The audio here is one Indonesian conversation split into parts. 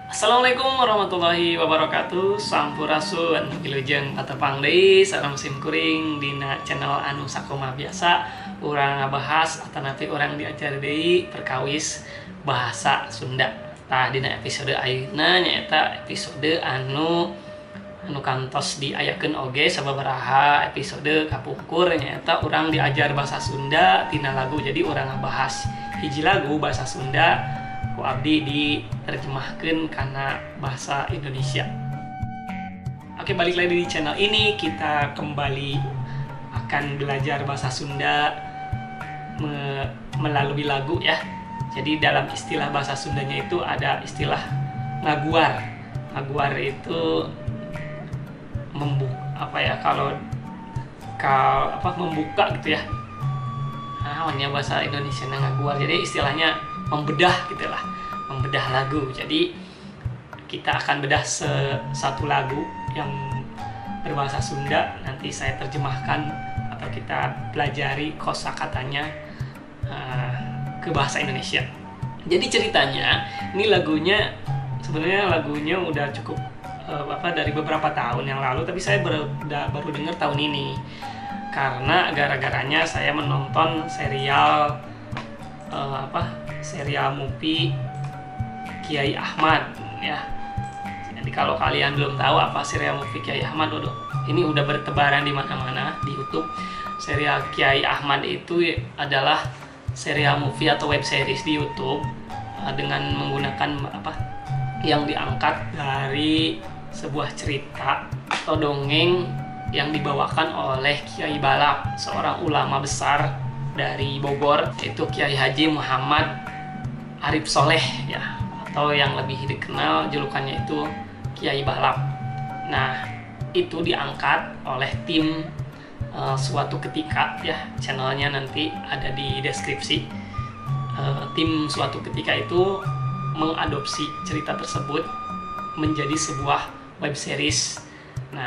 Assalamualaikum warahmatullahi wabarakatuh. Sampurasun wilujeng patepang deui sareng sim kuring dina channel anu sakoma biasa urang ngabahas atanapi urang diajar deui perkawis bahasa Sunda. Tah dina episode ayeuna nyaeta episode anu kantos diayakeun oge sababaraha episode kapungkur nyaeta urang diajar bahasa Sunda tina lagu. Jadi urang ngabahas hiji lagu bahasa Sunda ku abdi diterjemahkan karena bahasa Indonesia. Oke, balik lagi di channel ini kita kembali akan belajar bahasa Sunda melalui lagu ya. Jadi dalam istilah bahasa Sundanya itu ada istilah ngaguar. Ngaguar itu membuka gitu ya. Nah, bahasa Indonesia ngaguar. Jadi istilahnya membedah gitulah, membedah lagu. Jadi kita akan bedah satu lagu yang berbahasa Sunda, nanti saya terjemahkan atau kita pelajari kosakatanya ke bahasa Indonesia. Jadi ceritanya ini sebenarnya lagunya udah cukup dari beberapa tahun yang lalu, tapi saya baru dengar tahun ini karena gara-garanya saya menonton serial serial movie Kiai Ahmad ya. Jadi kalau kalian belum tahu apa serial movie Kiai Ahmad, ini udah bertebaran di mana-mana di YouTube. Serial Kiai Ahmad itu adalah serial movie atau web series di YouTube dengan menggunakan yang diangkat dari sebuah cerita atau dongeng yang dibawakan oleh Kiai Balap, seorang ulama besar dari Bogor, yaitu Kiai Haji Muhammad Arif Soleh ya, atau yang lebih dikenal julukannya itu Kiai Balap. Nah, itu diangkat oleh tim Suatu Ketika ya, channelnya nanti ada di deskripsi. Tim Suatu Ketika itu mengadopsi cerita tersebut menjadi sebuah web series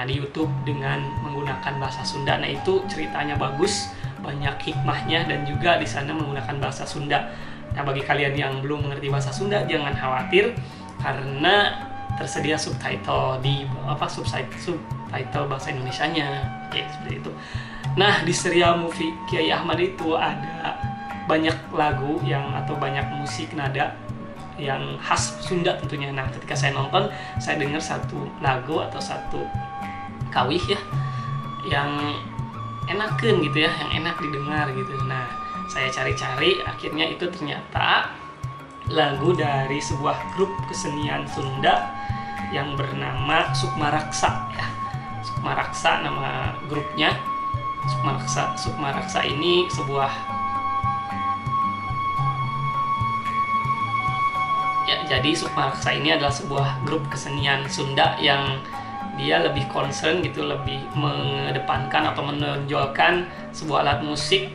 di YouTube dengan menggunakan bahasa Sunda. Nah, itu ceritanya bagus, banyak hikmahnya, dan juga di sana menggunakan bahasa Sunda. Nah, bagi kalian yang belum mengerti bahasa Sunda jangan khawatir karena tersedia subtitle di subtitle bahasa Indonesianya. Oke, seperti itu. Nah, di serial movie Kiai Ahmad itu ada banyak lagu atau banyak musik nada yang khas Sunda tentunya. Nah, ketika saya nonton, saya dengar satu lagu atau satu kawih ya yang enakeun gitu ya, yang enak didengar gitu. Nah, saya cari-cari, akhirnya itu ternyata lagu dari sebuah grup kesenian Sunda yang bernama Sukmaraksa ya. Sukmaraksa nama grupnya. Sukmaraksa ini jadi Sukmaraksa ini adalah sebuah grup kesenian Sunda yang dia lebih concern gitu, lebih mengedepankan atau menonjolkan sebuah alat musik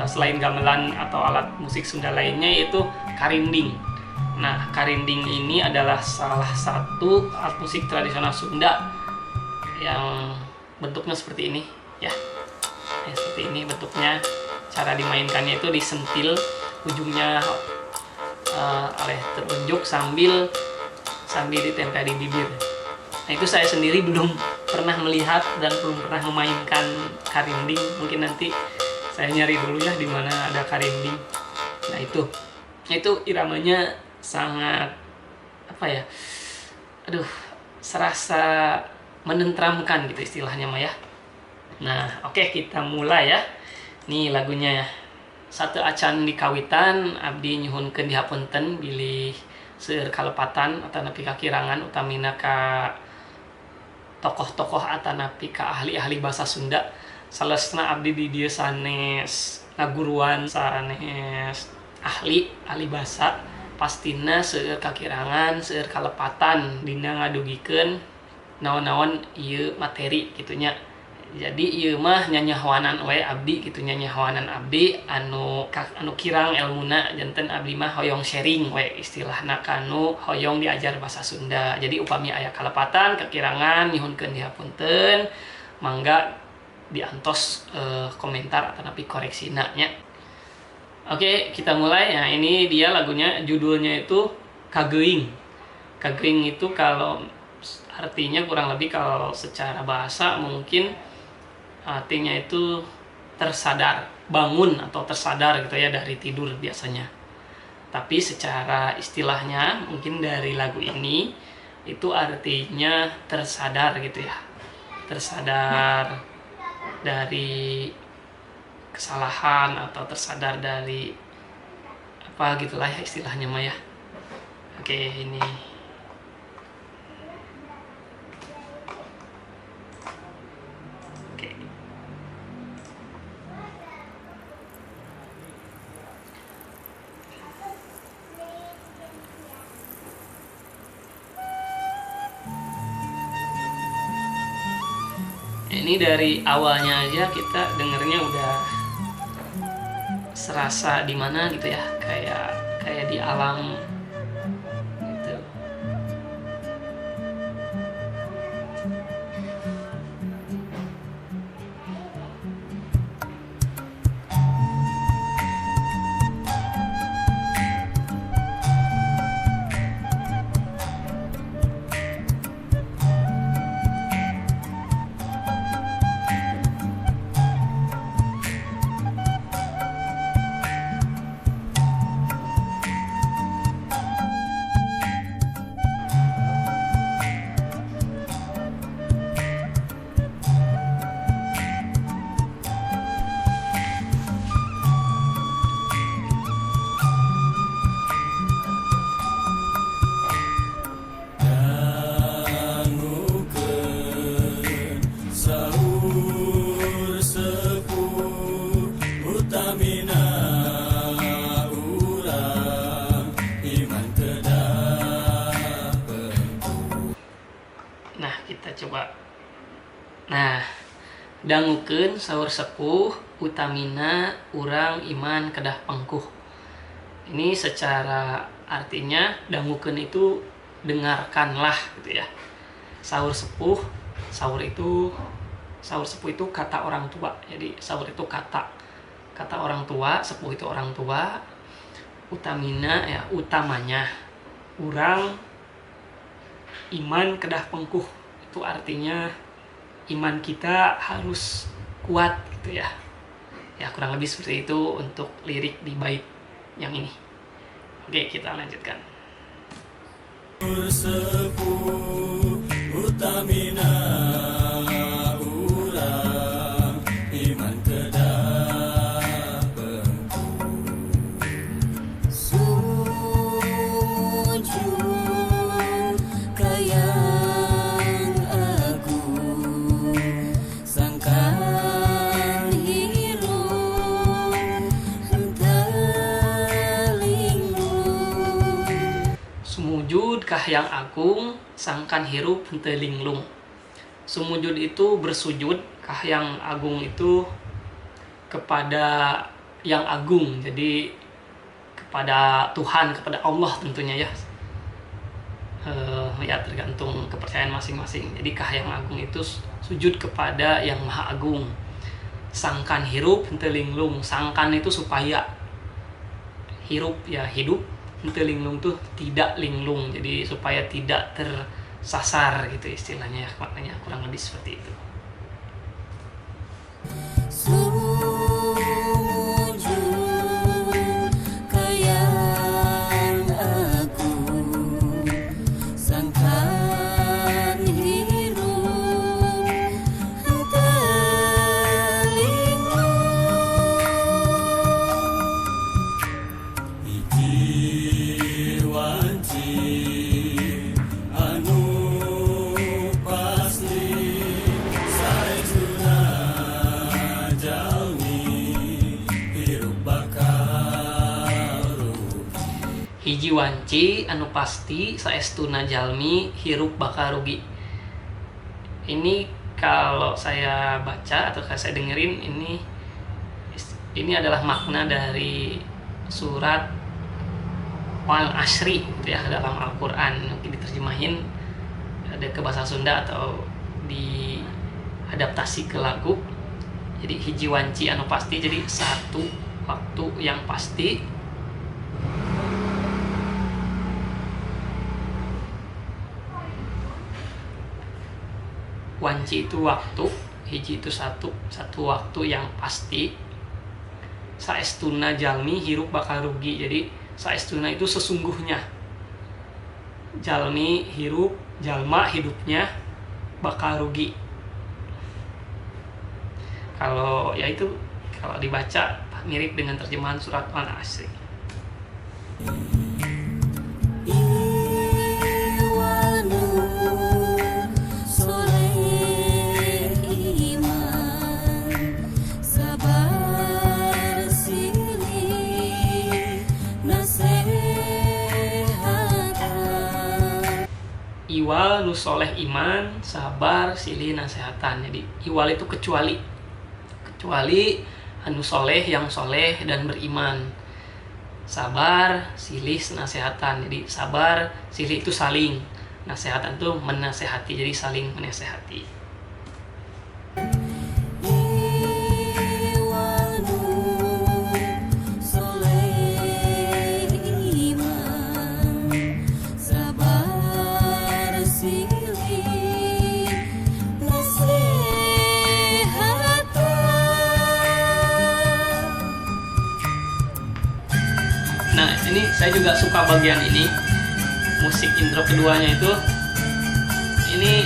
selain gamelan atau alat musik Sunda lainnya, yaitu karinding. Nah, karinding ini adalah salah satu alat musik tradisional Sunda yang bentuknya seperti ini ya. Seperti ini bentuknya. Cara dimainkannya itu disentil ujungnya oleh terunjuk sambil ditempel di bibir. Nah, itu saya sendiri belum pernah melihat dan belum pernah memainkan karinding. Mungkin nanti saya nyari dulu ya di mana ada karinding. Nah, itu iramanya sangat serasa menenteramkan gitu istilahnya mah ya. Nah, oke, kita mulai ya. Nih lagunya ya. Satu acan di kawitan abdi nyuhunkeun dihapunten bilih seueur kalepatan atanapi kakirangan utamina ka tokoh-tokoh atanapi ka ahli-ahli bahasa Sunda. Salesna abdi di dieu sanes ngaguruan, sanes ahli bahasa, pastina seueur kakirangan, seueur kalepatan dina ngadugikeun naon-naon ieu materi gitunya. Jadi ieu mah nyanyahoanan we abdi gitu, nyanyahoanan abdi anu kirang elmuna, janten abdi mah hoyong sharing we istilahna kanu hoyong diajar bahasa Sunda. Jadi upami aya kalepatan kakirangan nyuhunkeun dihapunten, mangga diantos komentar atanapi koreksina nya. Oke, kita mulai. Nah, ini dia lagunya, judulnya itu Kageuing. Kagring itu kalau artinya kurang lebih kalau secara bahasa mungkin artinya itu tersadar, bangun atau tersadar gitu ya dari tidur biasanya. Tapi secara istilahnya mungkin dari lagu ini itu artinya tersadar gitu ya. Tersadar dari kesalahan atau tersadar dari apa gitulah ya istilahnya mah ya. Oke, ini ini dari awalnya aja kita dengernya udah serasa di mana gitu ya, kayak di alam gitu. Nah, kita coba. Nah, dangukeun saur sepuh utamina urang iman kedah pengkuh. Ini secara artinya dangukeun itu dengarkanlah gitu ya. Saur sepuh, saur sepuh itu kata orang tua. Jadi saur itu kata orang tua, sepuh itu orang tua. Utamina ya utamanya. Urang iman kedah pengkuh, itu artinya iman kita harus kuat gitu ya. Ya kurang lebih seperti itu untuk lirik di bait yang ini. Oke, kita lanjutkan. Sepuh utamina urang iman kedah pengkuh. Sumujud kahayang agung sangkan hirup henteu linglung. Sumujud itu bersujud, kahayang agung itu kepada yang agung. Jadi kepada Tuhan, kepada Allah tentunya ya. Ya tergantung kepercayaan masing-masing. Jadi kahayang agung itu sujud kepada yang maha agung. Sangkan hirup henteu linglung. Sangkan itu supaya, hirup ya hidup, henteu linglung tuh tidak linglung, jadi supaya tidak tersasar gitu istilahnya ya, makanya kurang lebih seperti itu. Hiji wanci anu pasti saestuna jalmi hirup bakal rugi. Ini kalau saya baca atau saya dengerin, ini adalah makna dari surat Al-Asri gitu ya, dalam Al-Quran. Mungkin diterjemahin ada ke bahasa Sunda atau diadaptasi ke lagu. Jadi hiji wanci anu pasti, jadi satu waktu yang pasti. Wanci itu waktu, hiji itu satu waktu yang pasti. Saestuna jalmi hirup bakal rugi. Jadi saestuna itu sesungguhnya. Jalmi hirup, jalma hidupnya bakal rugi. Kalau ya itu kalau dibaca mirip dengan terjemahan surat Al-Asr. Iwal nu soleh iman, sabar, silih, nasehatan. Jadi iwal itu kecuali anu soleh, yang soleh dan beriman. Sabar, silih, nasehatan. Jadi sabar, silih itu saling, nasehatan itu menasehati, jadi saling menasehati. Nah, ini saya juga suka bagian ini. Musik intro keduanya itu ini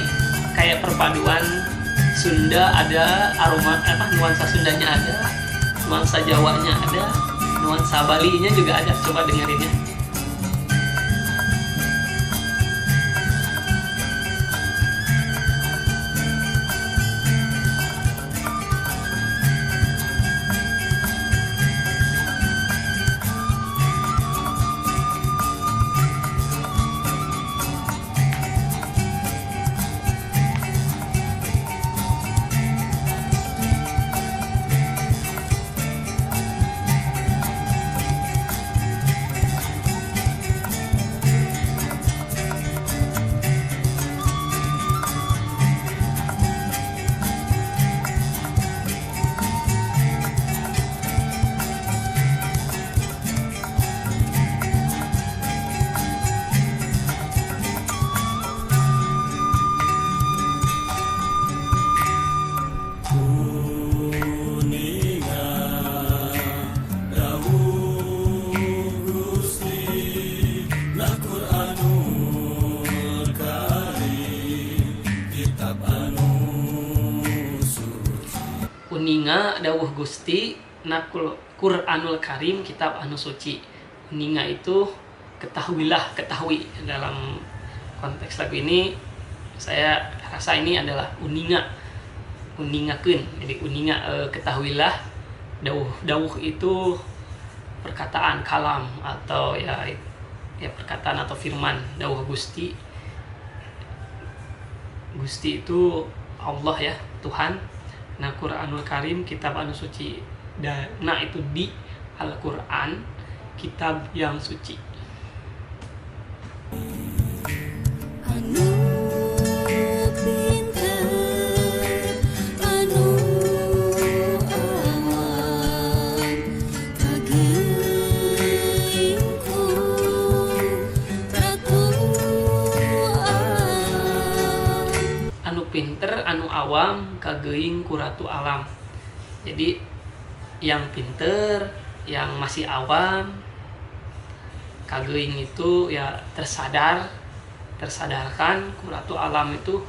kayak perpaduan Sunda, ada aroma nuansa Sundanya ada, nuansa Jawanya ada, nuansa Balinya juga ada. Coba dengerin ya. Uninga dawuh Gusti nakul Qur'anul Karim, kitab anu suci. Uninga itu ketahuilah, ketahui. Dalam konteks lagu ini saya rasa ini adalah uninga, uningakeun. Jadi uninga ketahuilah. Dawuh itu perkataan kalam atau ya perkataan atau firman. Dawuh Gusti itu Allah ya, Tuhan. Nah, Qur'anul Karim, kitab anu suci. Nah, itu di Al-Qur'an, kitab yang suci. Pinter anu awam kageuing ku ratu alam. Jadi yang pinter, yang masih awam, kageuing itu ya tersadarkan ku ratu alam itu.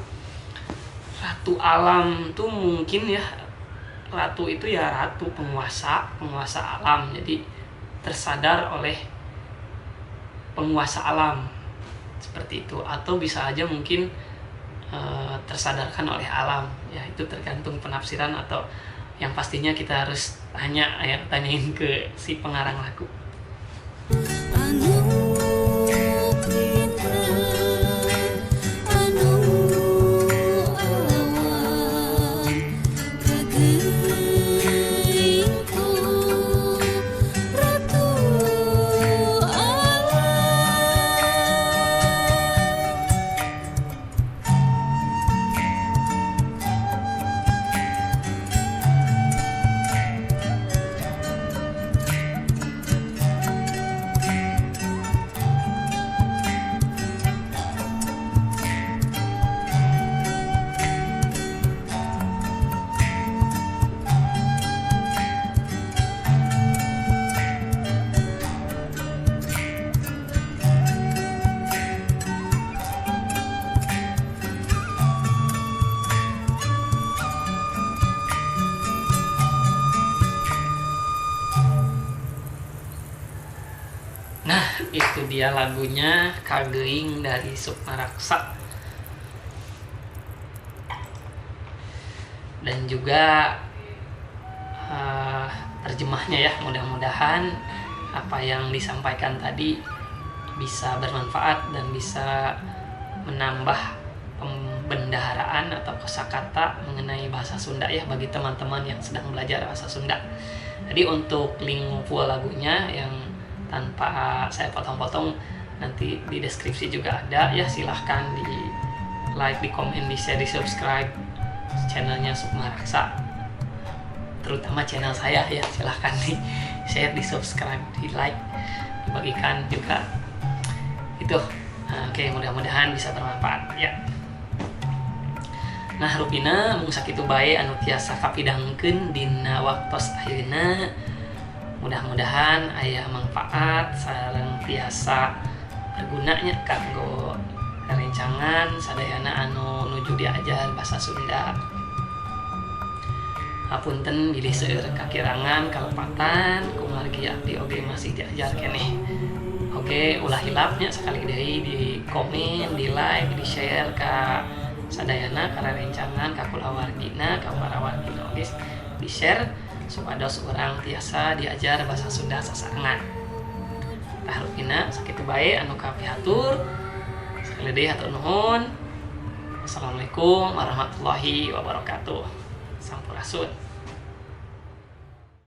Ratu alam itu mungkin ya, ratu itu ya ratu, penguasa alam. Jadi tersadar oleh penguasa alam seperti itu, atau bisa aja mungkin tersadarkan oleh alam ya, itu tergantung penafsiran, atau yang pastinya kita harus tanyain ke si pengarang lagu. dia lagunya Kageing dari Sukma Raksa. Dan juga terjemahnya ya, mudah-mudahan apa yang disampaikan tadi bisa bermanfaat dan bisa menambah pembendaharaan atau kosakata mengenai bahasa Sunda ya bagi teman-teman yang sedang belajar bahasa Sunda. Jadi untuk link full lagunya yang tanpa saya potong-potong nanti di deskripsi juga ada ya, silahkan di like, di komen, di share, di subscribe channelnya Sukma Raksa, terutama channel saya ya, silahkan di share, di subscribe, di like, dibagikan juga itu. Oke, mudah-mudahan bisa bermanfaat ya. Nah rupina mung sakitu bae anu tiasa kapidangkeun dina waktos ayeuna, mudah-mudahan aya manfaat sareng tiasa bergunanya kanggo rencangan sadayana anu nuju diajar bahasa Sunda. Hapunten bilih seueur kakirangan kalepatan kumargi abdi oge masih diajar keneh. Oke, ulah hilapnya sekali deui di komen, di like, di share ka sadayana ka rencangan ka kulawargina, ka para wargina oge di share supados urang tiasa diajar bahasa Sunda sasarengan. Tah rupina sakitu bae anu kapihatur. Sekali deui hatur nuhun. Assalamualaikum warahmatullahi wabarakatuh. Sampurasun.